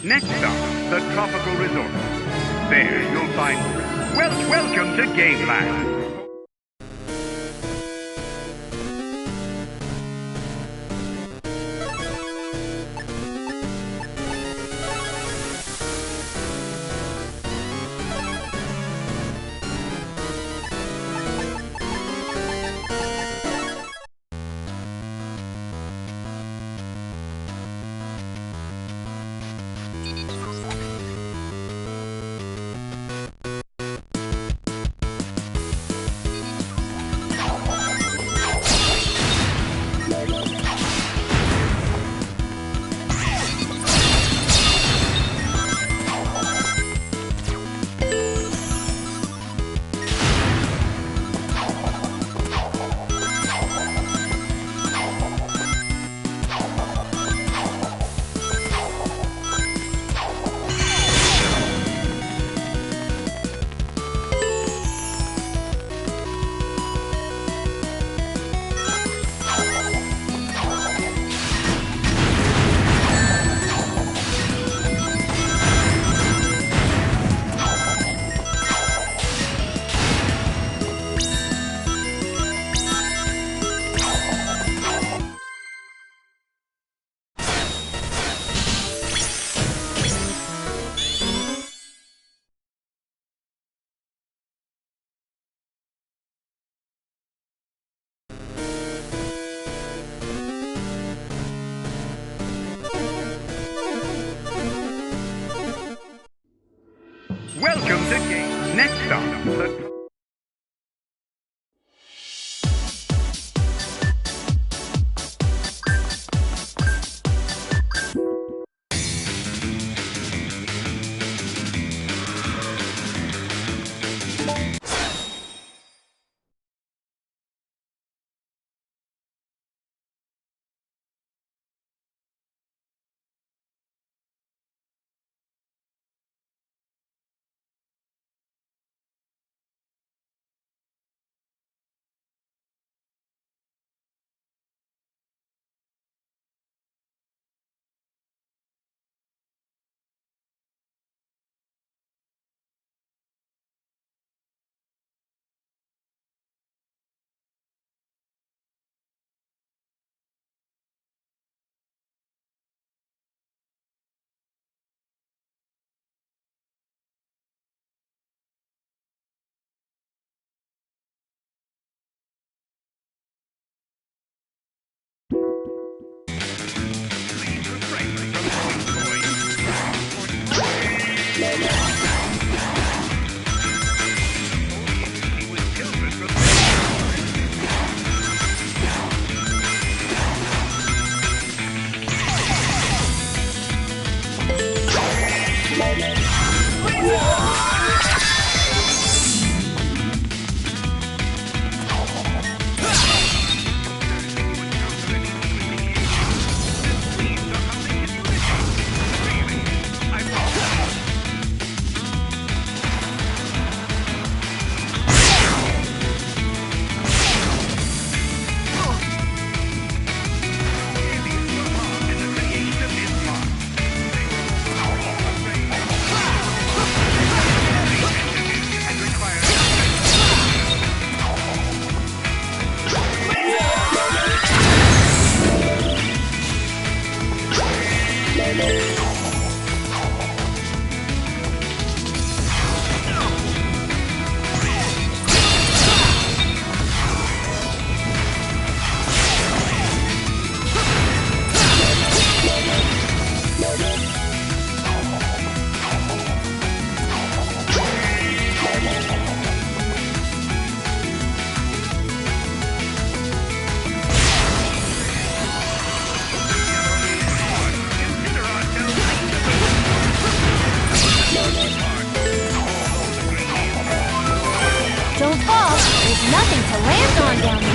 Next stop, the Tropical Resort. There you'll find... welcome to Game Land. Welcome to Game. Next stop, the... There's nothing to land on down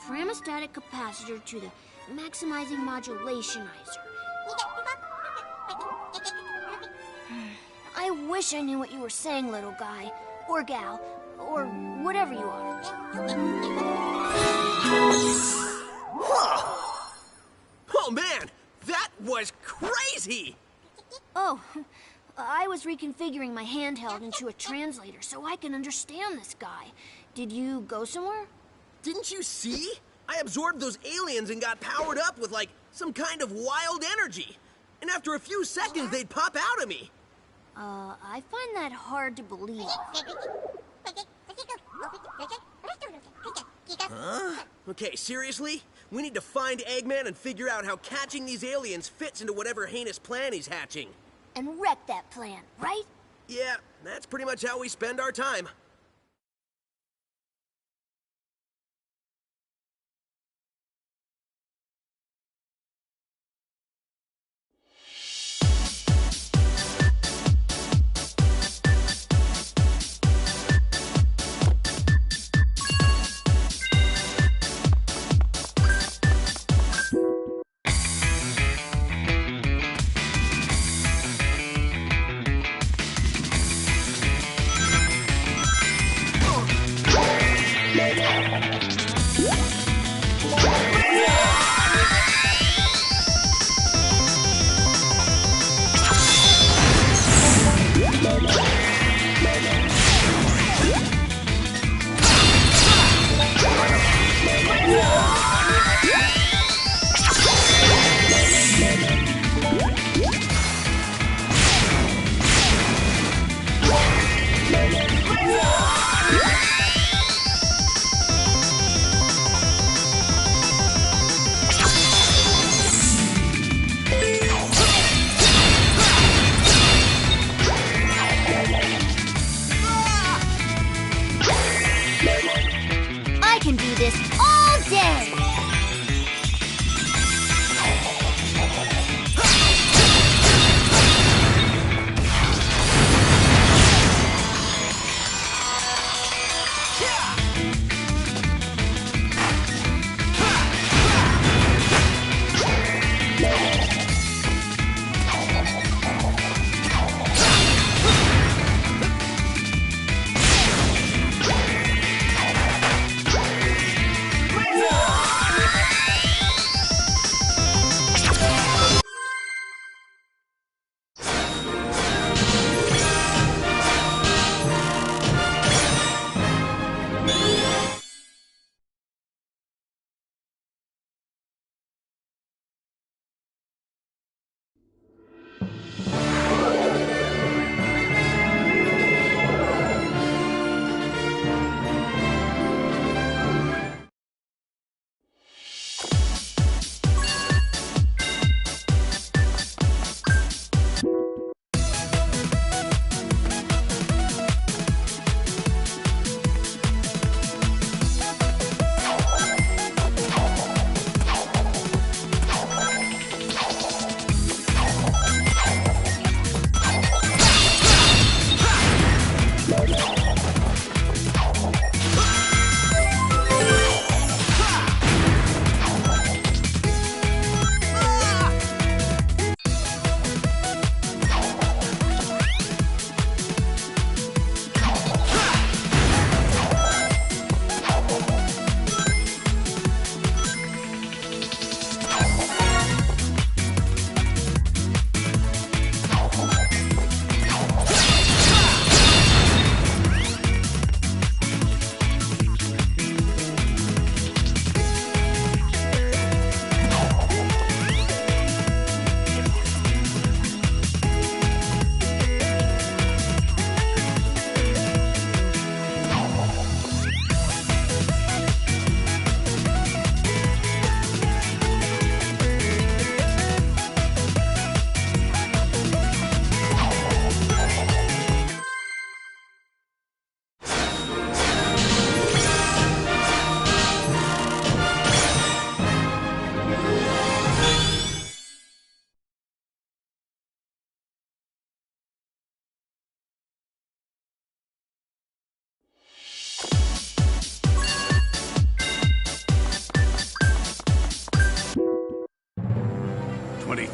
thermostatic capacitor to the maximizing modulationizer. I wish I knew what you were saying, little guy, or gal, or whatever you are. Oh man, that was crazy! Oh, I was reconfiguring my handheld into a translator so I can understand this guy. Did you go somewhere? Didn't you see? I absorbed those aliens and got powered up with, like, some kind of wild energy. And after a few seconds, they'd pop out of me. I find that hard to believe. Huh? Okay, seriously? We need to find Eggman and figure out how catching these aliens fits into whatever heinous plan he's hatching. And wreck that plan, right? Yeah, that's pretty much how we spend our time.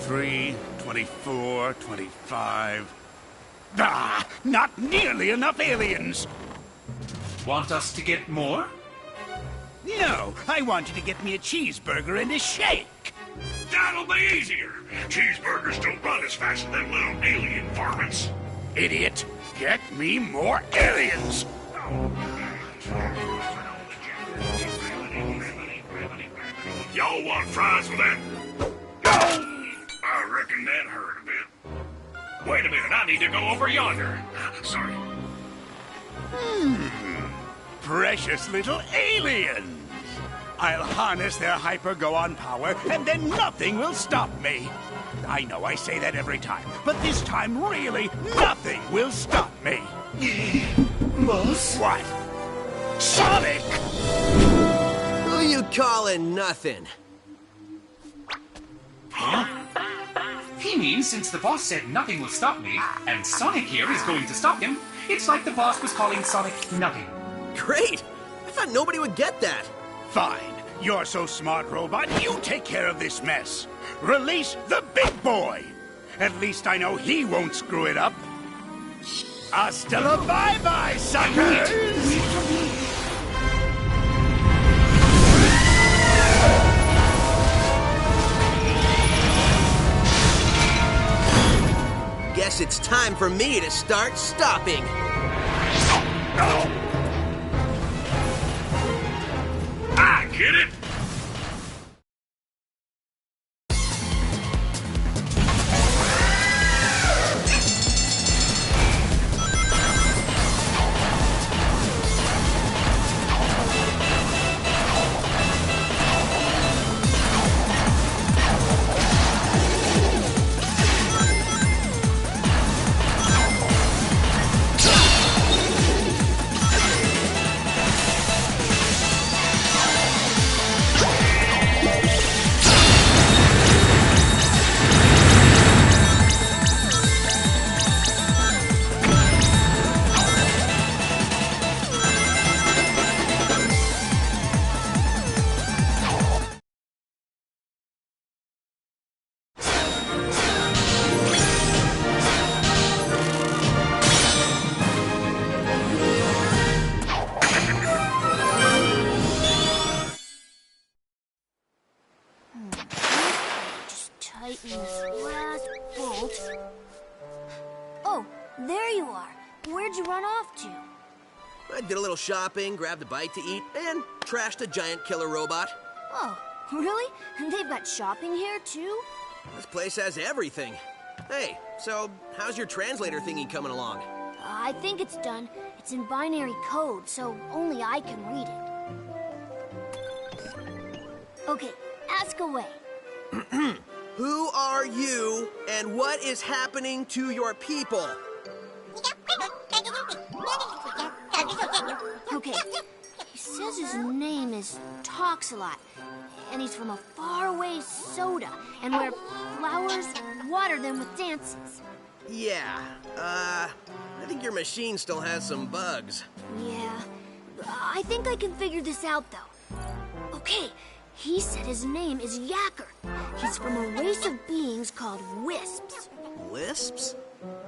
23, 24, 25... Ah! Not nearly enough aliens! Want us to get more? No, I want you to get me a cheeseburger and a shake. That'll be easier. Cheeseburgers don't run as fast as them little alien varmints. Idiot, get me more aliens! Y'all want fries with that? I reckon that hurt a bit. Wait a minute, I need to go over yonder. Sorry. Precious little aliens! I'll harness their hyper-go-on power, and then nothing will stop me. I know I say that every time, but this time, really, nothing will stop me. Boss? What? Sonic! Who you calling nothing? He means since the boss said nothing will stop me, and Sonic here is going to stop him, it's like the boss was calling Sonic nothing. Great! I thought nobody would get that. Fine. You're so smart, robot. You take care of this mess. Release the big boy. At least I know he won't screw it up. Hasta la bye-bye, suckers! Wait for me. Guess it's time for me to start stopping. I get it. Tighten this last bolt. Oh, there you are. Where'd you run off to? I did a little shopping, grabbed a bite to eat, and trashed a giant killer robot. Oh, really? And they've got shopping here, too? This place has everything. Hey, so how's your translator thingy coming along? I think it's done. It's in binary code, so only I can read it. Okay, ask away. Who are you, and what is happening to your people? Okay, he says his name is Talks a Lot, and he's from a faraway soda, and where flowers water them with dances. Yeah, I think your machine still has some bugs. Yeah, I think I can figure this out, though. Okay, he said his name is Yacker. He's from a race of beings called Wisps. Lisps?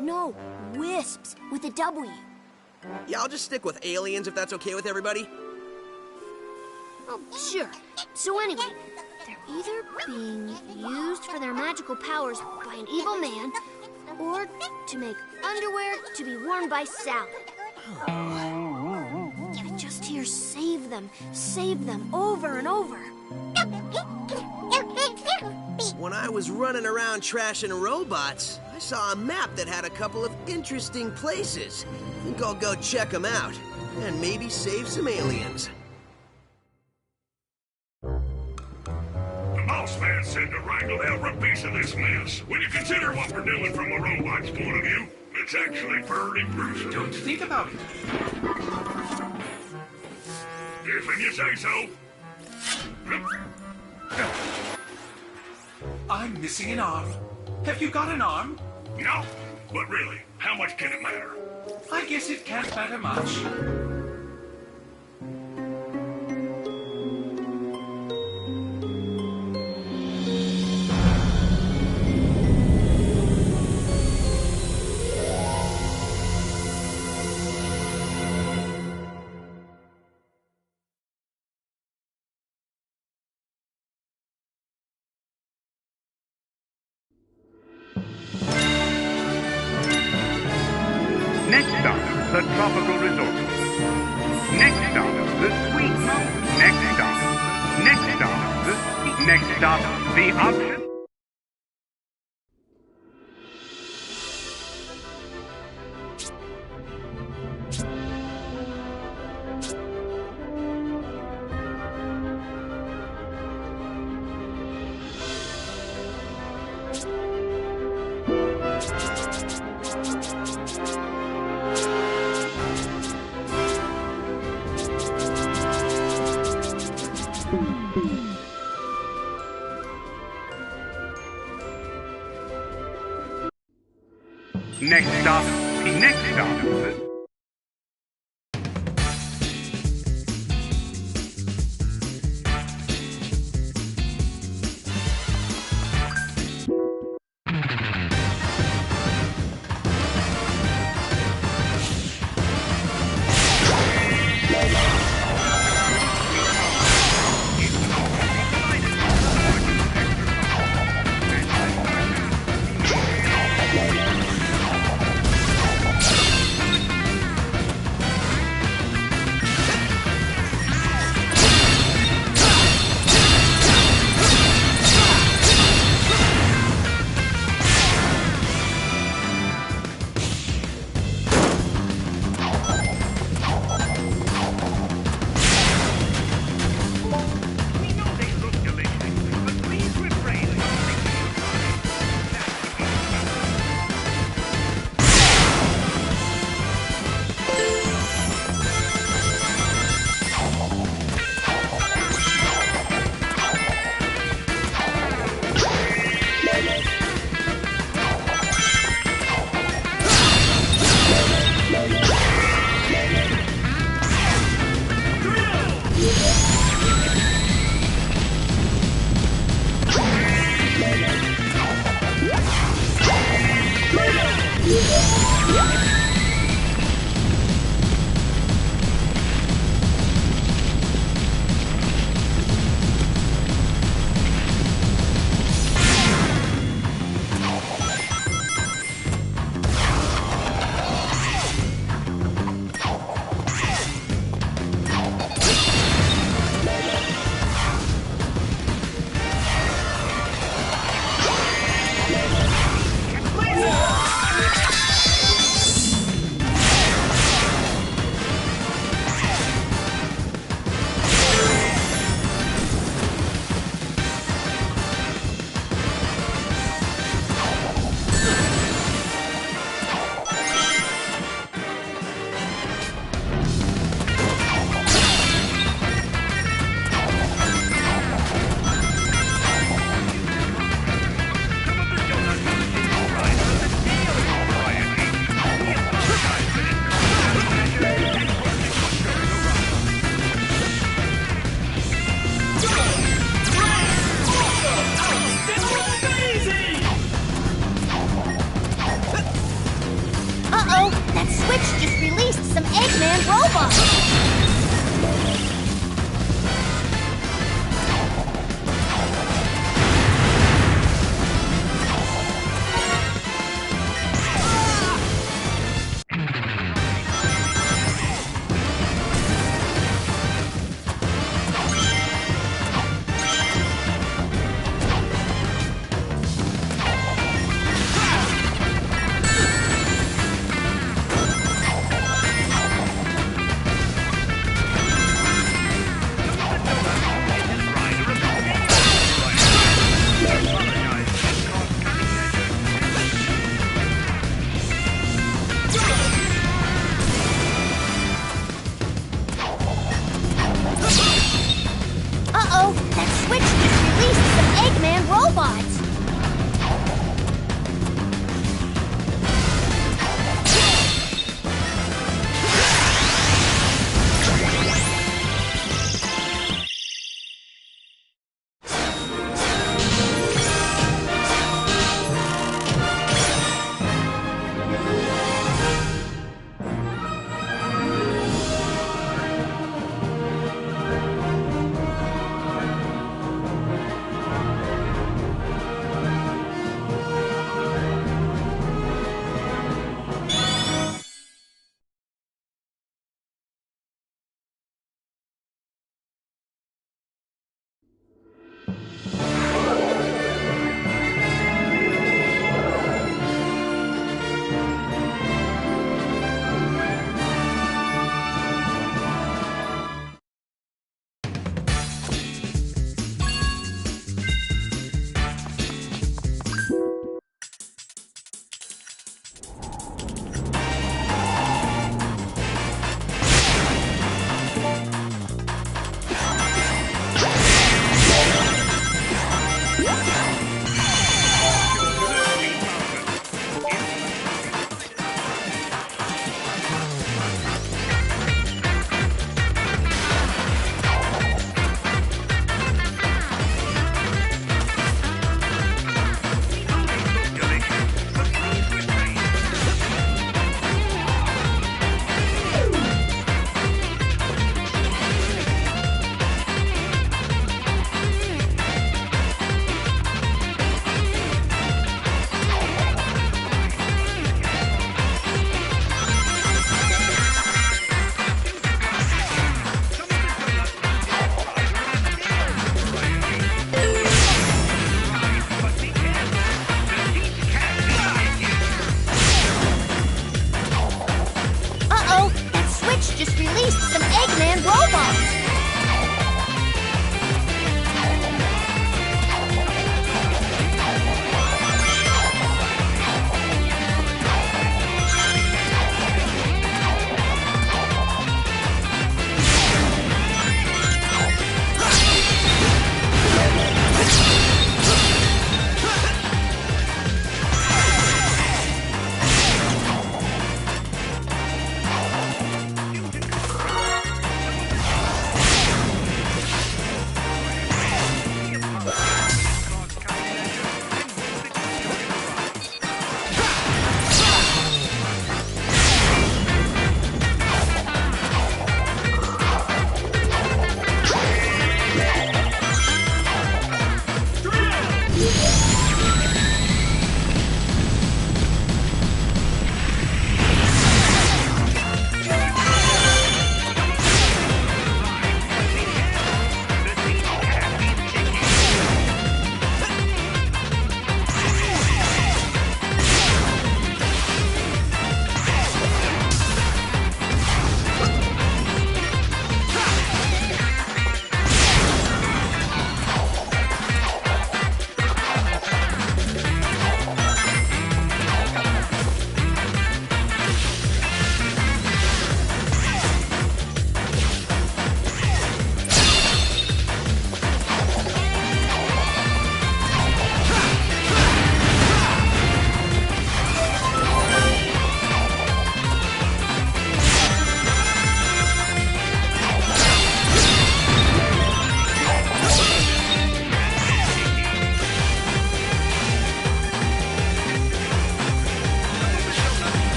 No, Wisps, with a W. Yeah, I'll just stick with aliens if that's okay with everybody. Oh, sure. So anyway, they're either being used for their magical powers by an evil man, or to make underwear to be worn by Sally. I just hear save them, over and over. When I was running around trashing robots, I saw a map that had a couple of interesting places. I think I'll go check them out, and maybe save some aliens. The boss man said to wrangle every piece of this mess. When you consider what we're doing from a robot's point of view, it's actually pretty gruesome. Don't think about it. If you say so. I'm missing an arm. Have you got an arm? No, but really, how much can it matter? I guess it can't matter much. tropical resort. Next stop, the Sweet Mountain. Next stop. Next stop, next stop, the option. Next stop, next stop.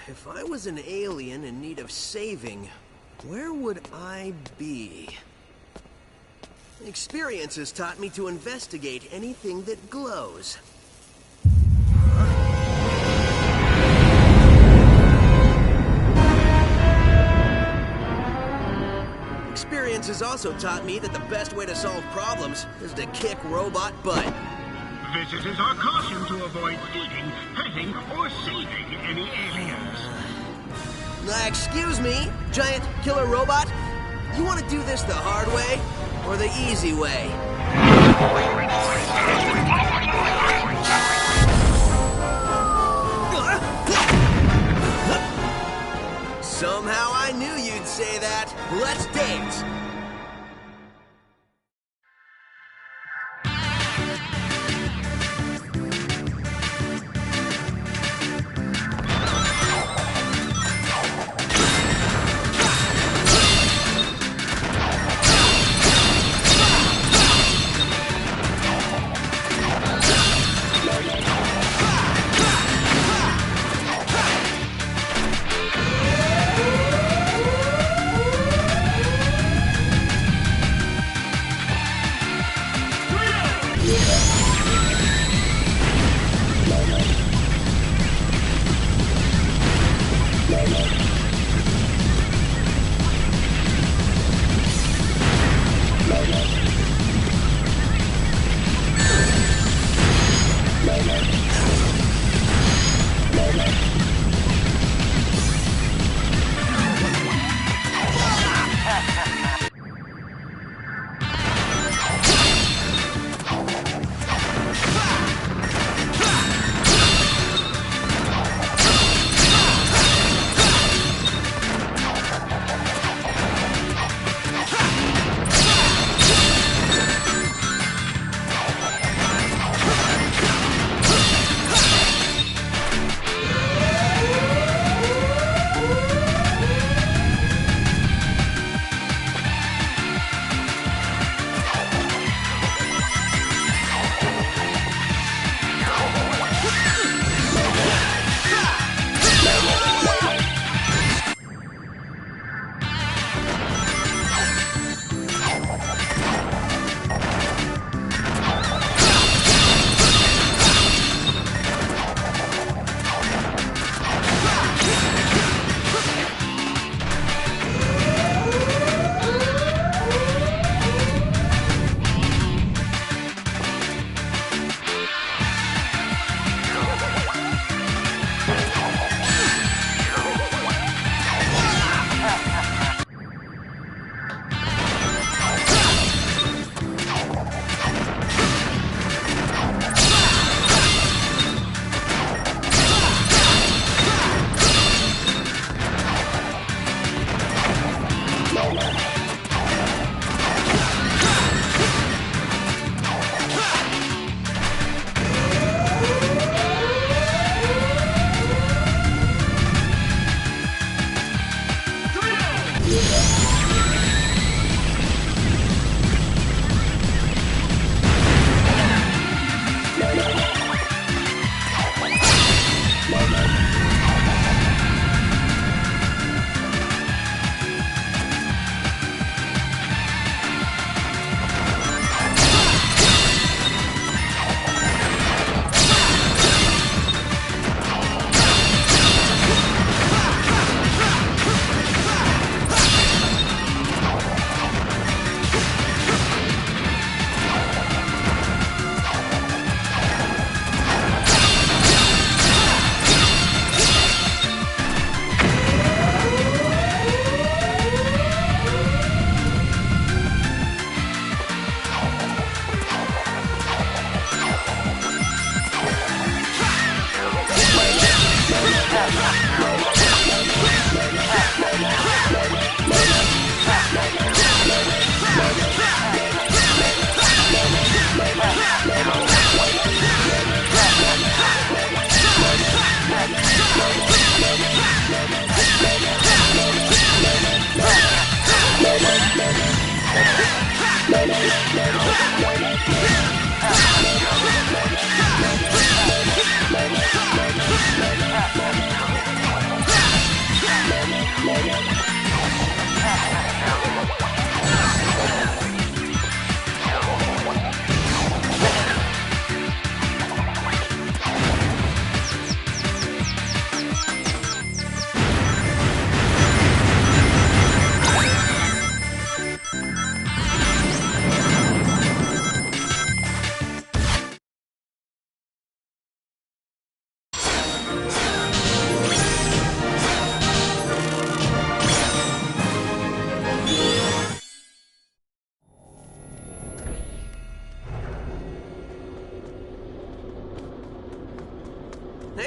If I was an alien in need of saving, where would I be? Experience has taught me to investigate anything that glows. Experience has also taught me that the best way to solve problems is to kick robot butt. Visitors are cautioned to avoid feeding, petting, or saving any aliens. Excuse me, giant killer robot? You want to do this the hard way or the easy way? Somehow I knew you'd say that. Let's dance.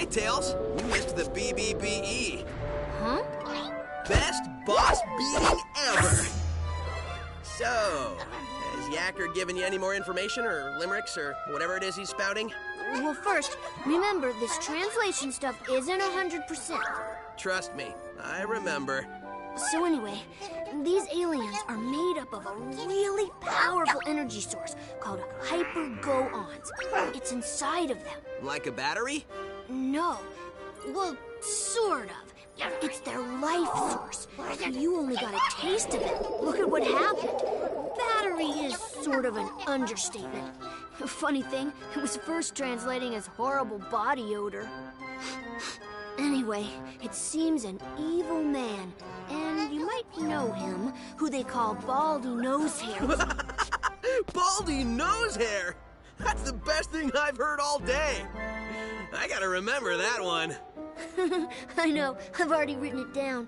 Okay, Tails. You missed the BBBE. Huh? Best boss beating ever. So, has Yacker given you any more information or limericks or whatever it is he's spouting? Well, first, remember, this translation stuff isn't 100%. Trust me, I remember. So anyway, these aliens are made up of a really powerful energy source called hyper-go-ons. It's inside of them. Like a battery? No. Well, sort of. It's their life source. You only got a taste of it. Look at what happened. Battery is sort of an understatement. Funny thing, it was first translating as horrible body odor. Anyway, it seems an evil man, and you might know him, who they call Baldy Nosehair. Baldy Nosehair! That's the best thing I've heard all day. I gotta remember that one. I know, I've already written it down.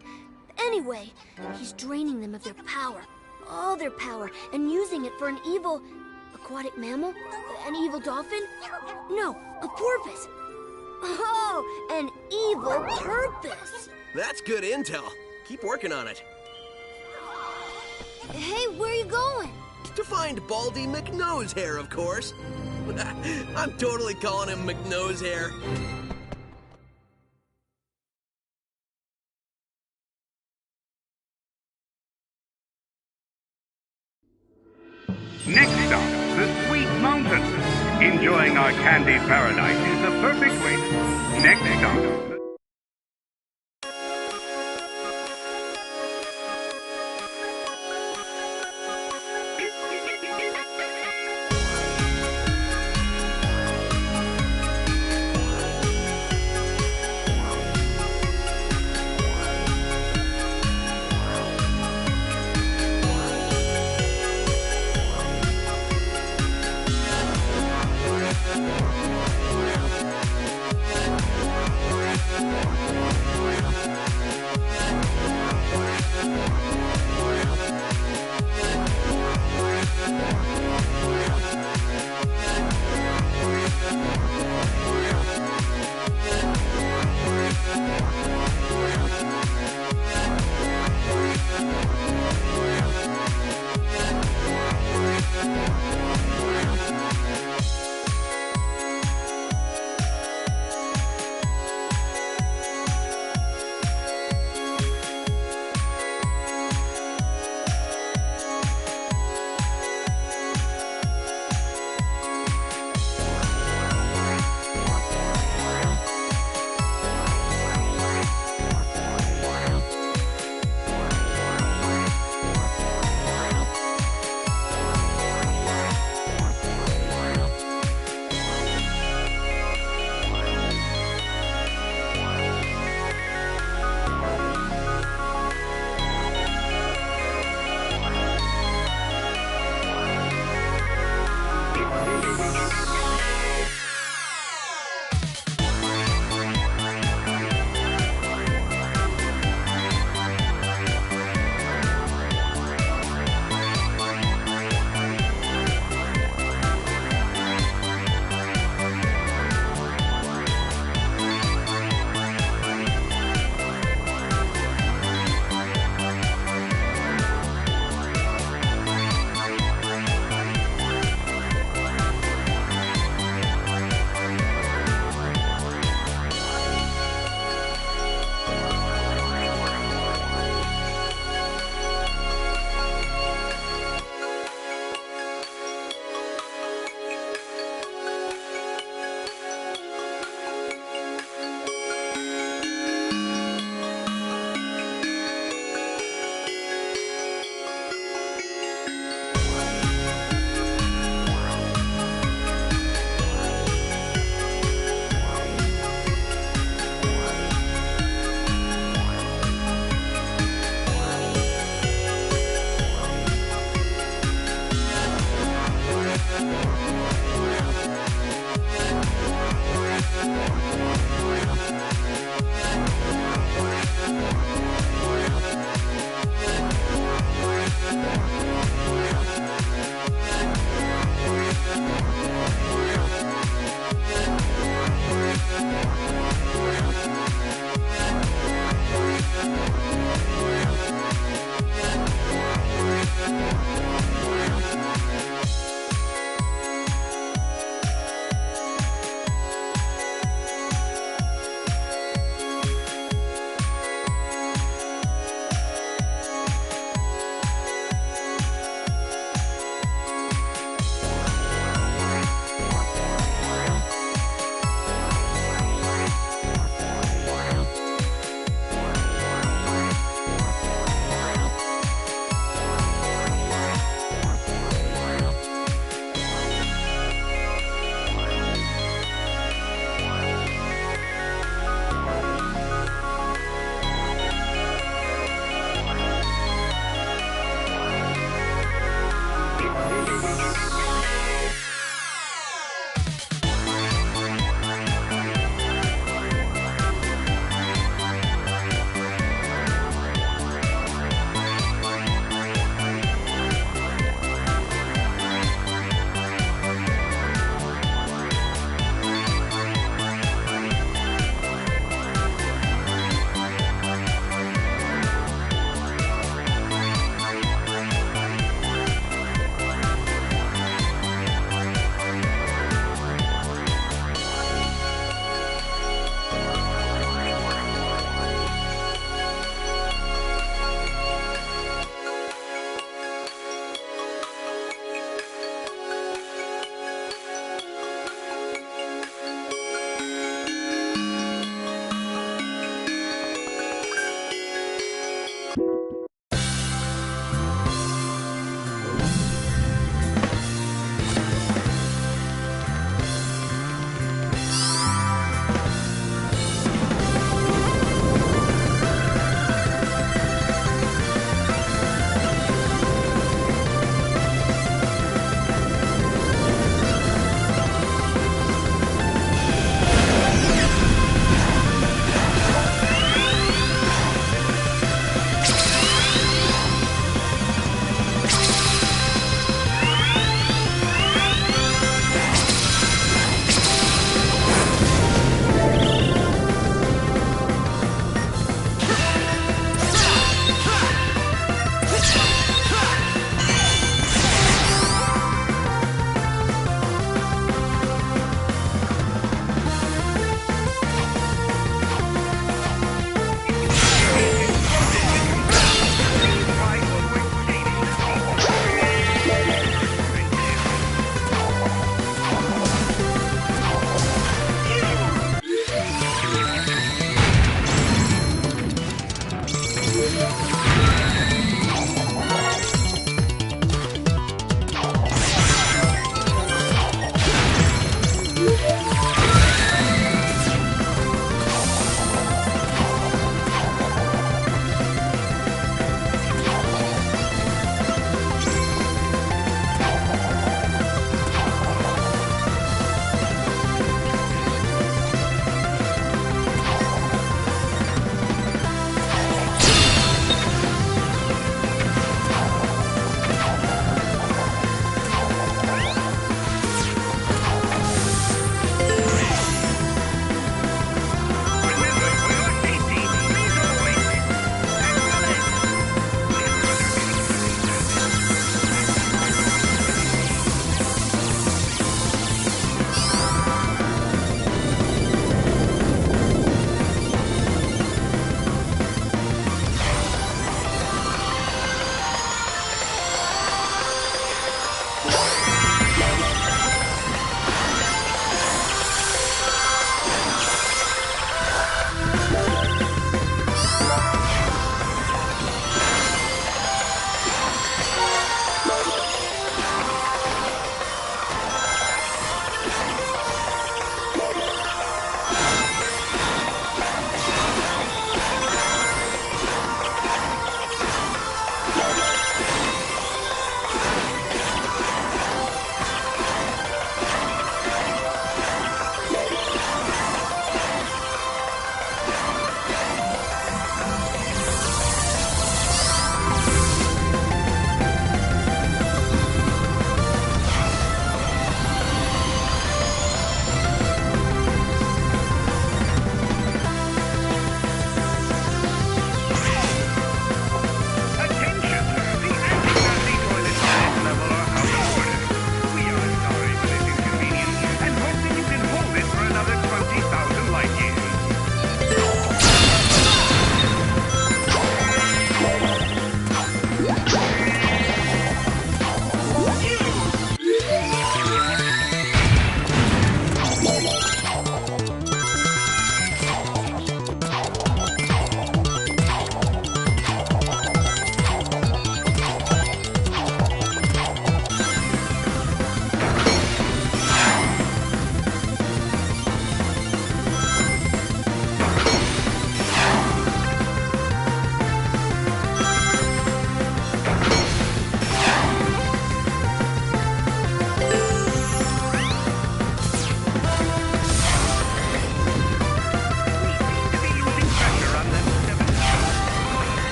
Anyway, he's draining them of their power, all their power, and using it for an evil aquatic mammal? An evil dolphin? No, a porpoise. Oh, an evil purpose. That's good intel. Keep working on it. Hey, where are you going? To find Baldy McNosehair, of course. I'm totally calling him McNosehair. Next stop, the Sweet Mountains. Enjoying our candy paradise is the perfect way. Next stop.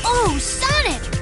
Oh, Sonic!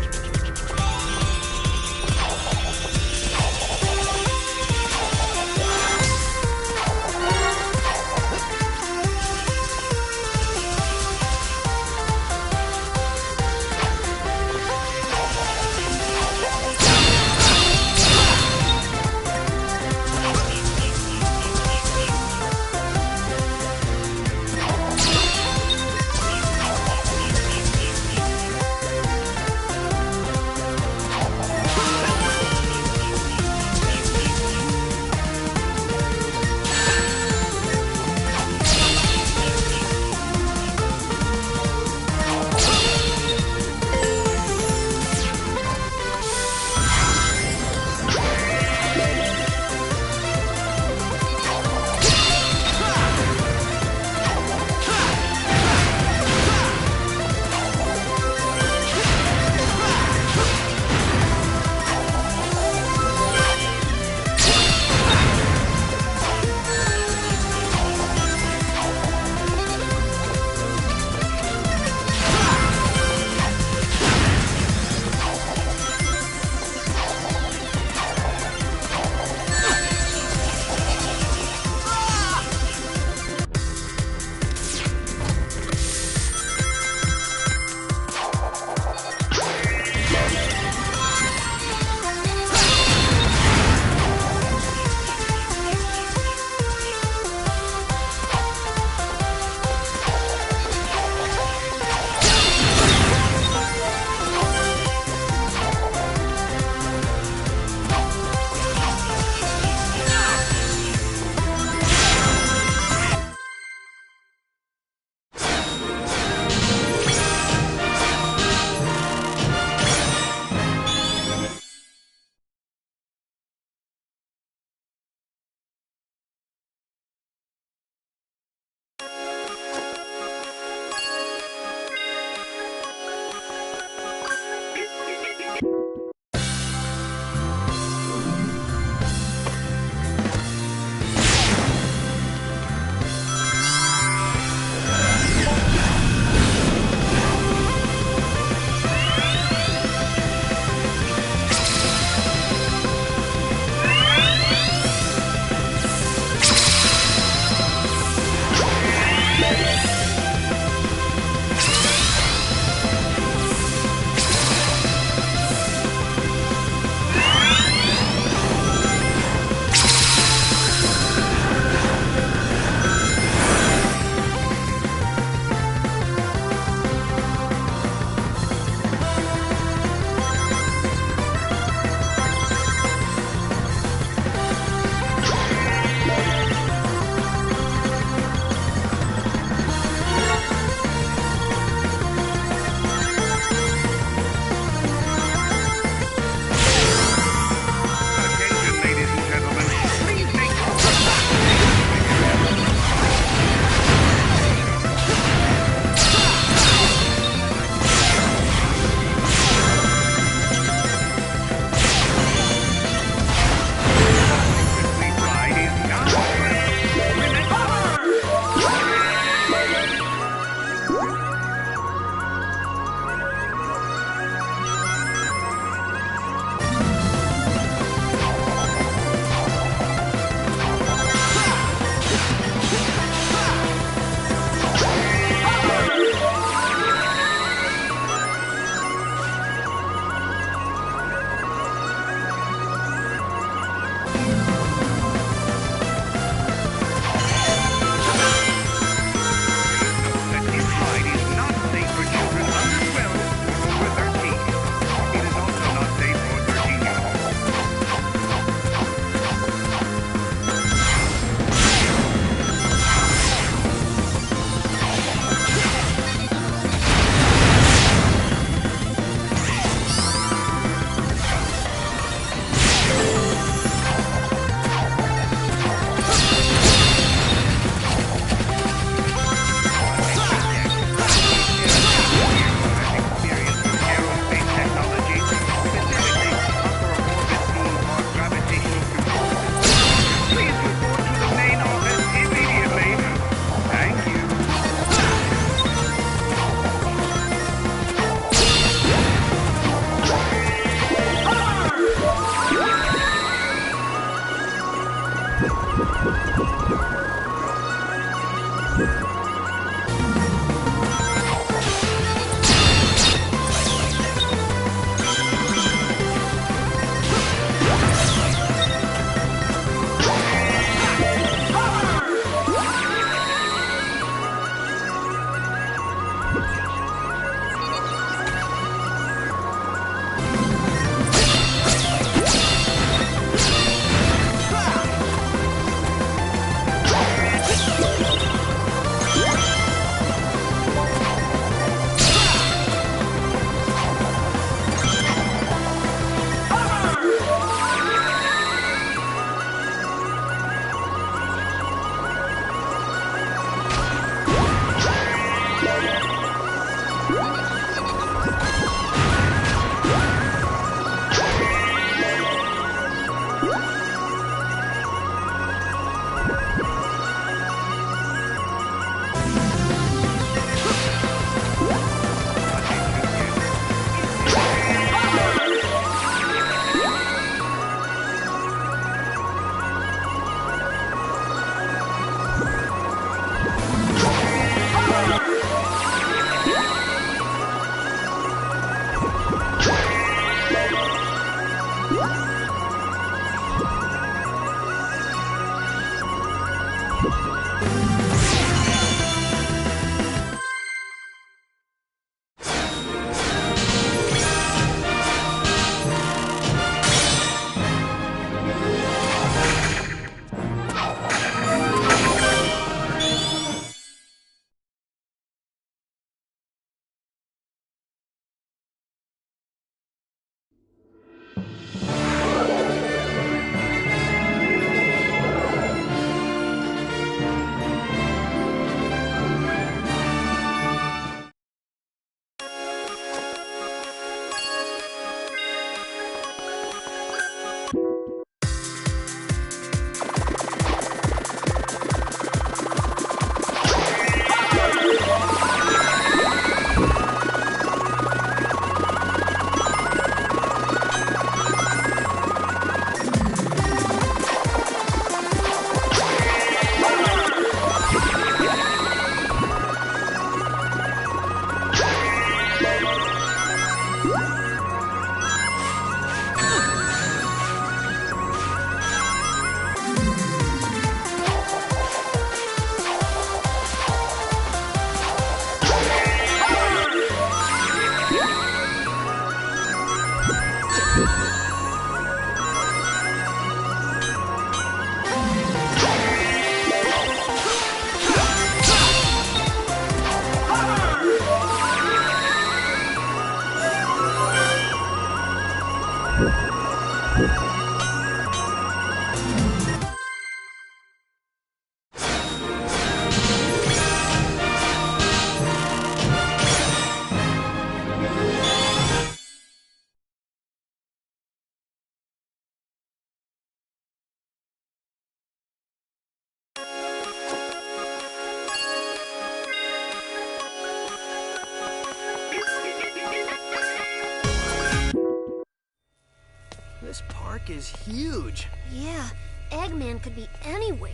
This park is huge. Yeah, Eggman could be anywhere.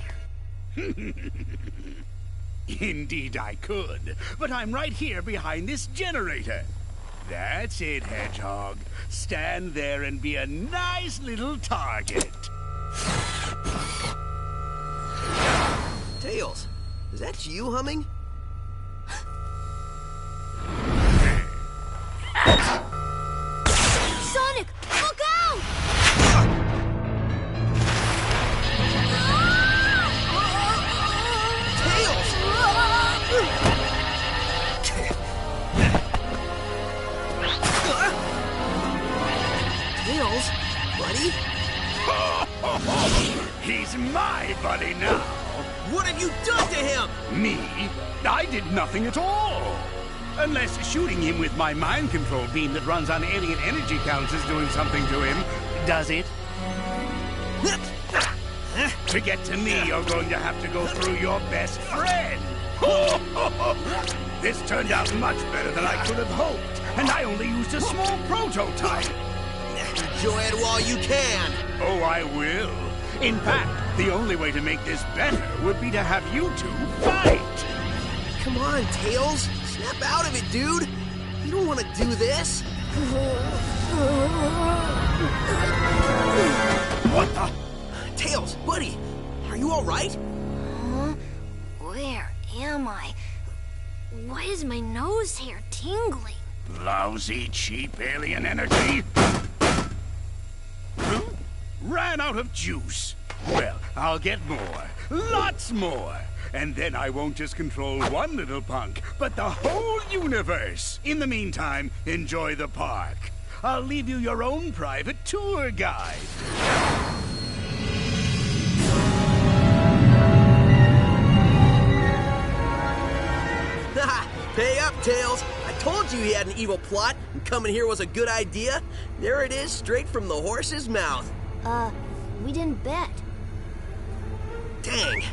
Indeed I could, but I'm right here behind this generator. That's it, Hedgehog. Stand there and be a nice little target. Tails, is that you humming? Sonic, look out! Tails! Tails, buddy? He's my buddy now. What have you done to him? Me? I did nothing at all. Unless shooting him with my mind control beam that runs on alien energy counts is doing something to him. Does it? To get to me, you're going to have to go through your best friend. This turned out much better than I could have hoped, and I only used a small prototype. Enjoy it while you can. Oh, I will. In fact, the only way to make this better would be to have you two fight. Come on, Tails. Snap out of it, dude. You don't want to do this. What the? Tails, buddy, are you all right? Huh? Where am I? Why is my nose hair tingling? Lousy, cheap alien energy. Huh? Ran out of juice. Well, I'll get more. Lots more. And then I won't just control one little punk, but the whole universe. In the meantime, enjoy the park. I'll leave you your own private tour guide. Pay up, Tails. I told you he had an evil plot, and coming here was a good idea. There it is, straight from the horse's mouth. We didn't bet. Dang.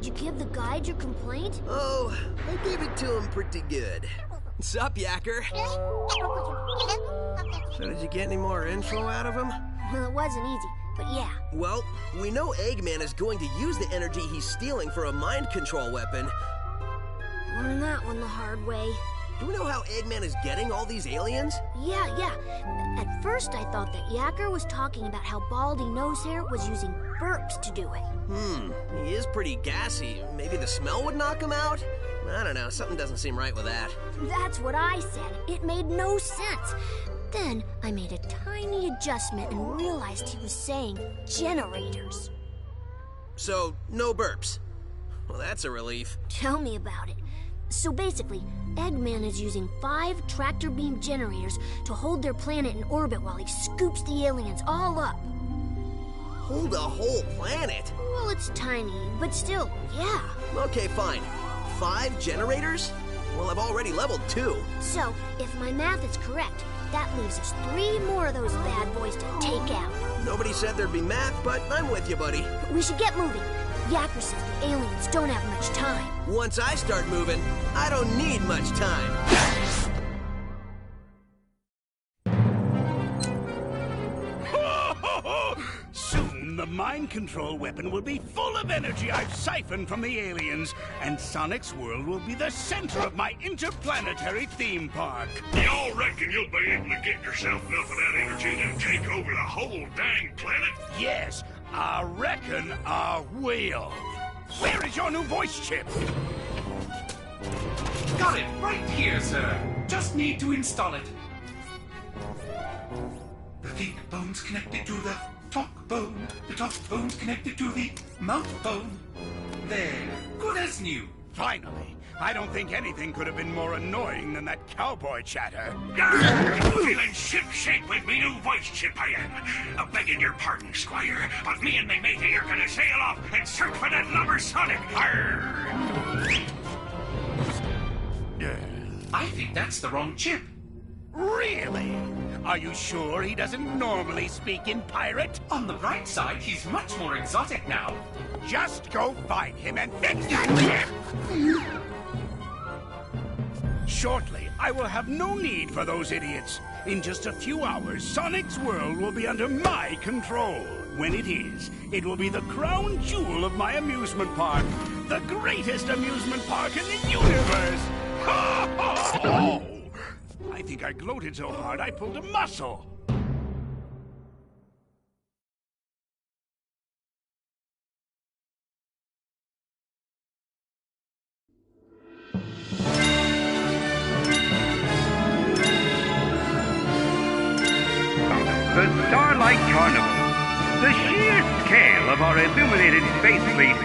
Did you give the guide your complaint? Oh, I gave it to him pretty good. Sup, Yacker? So did you get any more info out of him? Well, it wasn't easy, but yeah. Well, we know Eggman is going to use the energy he's stealing for a mind control weapon. Learned that one the hard way. Do we know how Eggman is getting all these aliens? Yeah. At first I thought that Yacker was talking about how Baldy Nosehair was using burps to do it. He is pretty gassy. Maybe the smell would knock him out? I don't know, something doesn't seem right with that. That's what I said. It made no sense. Then I made a tiny adjustment and realized he was saying generators. So, no burps. Well, that's a relief. Tell me about it. So basically, Eggman is using 5 tractor beam generators to hold their planet in orbit while he scoops the aliens all up. Hold a whole planet? Well, it's tiny, but still, yeah. Okay, fine. 5 generators? Well, I've already leveled 2. So, if my math is correct, that leaves us 3 more of those bad boys to take out. Nobody said there'd be math, but I'm with you, buddy. We should get moving. Yacker says the aliens don't have much time. Once I start moving, I don't need much time. Soon the mind control weapon will be full of energy I've siphoned from the aliens, and Sonic's world will be the center of my interplanetary theme park. Y'all reckon you'll be able to get yourself enough of that energy to take over the whole dang planet? Yes, I reckon I will. Where is your new voice chip? Got it right here, sir. Just need to install it. The think bone's connected to the talk bone. The talk bone's connected to the mouth bone. There, good as new. Finally. I don't think anything could have been more annoying than that cowboy chatter. Feeling ship-shape with me new voice chip I am. Begging your pardon, Squire, but me and me matey are gonna sail off and search for that lubber Sonic. Arr! I think that's the wrong chip. Really? Are you sure he doesn't normally speak in pirate? On the bright side, he's much more exotic now. Just go find him and fix that chip! Shortly, I will have no need for those idiots. In just a few hours, Sonic's world will be under my control. When it is, it will be the crown jewel of my amusement park. The greatest amusement park in the universe! Oh! I think I gloated so hard I pulled a muscle. The Starlight Carnival. The sheer scale of our illuminated space fleet